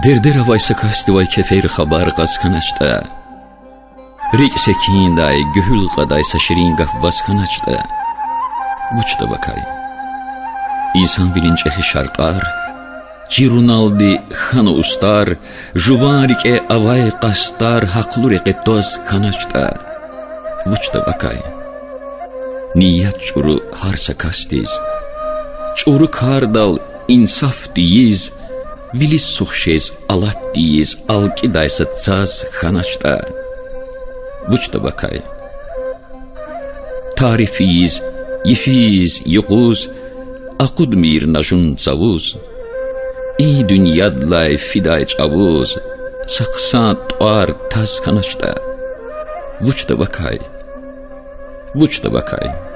Дердер авайса кастывай кефейр хабар казканачта. Рик секиндай гүхүл кадайса ширин гафвасканачта. Бучта бакай. İnsan bilinçehi şartlar, Cirunaldi xanı ustar, Juvarik avay qastar, Haqlur toz kanaçta. Vuçta bakay. Niyat çuru harsa kastiz. Çuru kardal insaf diyiz, Vilis suxşez alat diyiz, Alkidaysa tsaz kanaçta. Vuçta bakay. Tarifiyiz, yifiz, yuquz, Aqud mir najun zavuz, İyi dünyadlay fiday çavuz, Saksan tuar taz kanaçta. Vuçta bakay, vuçta bakay.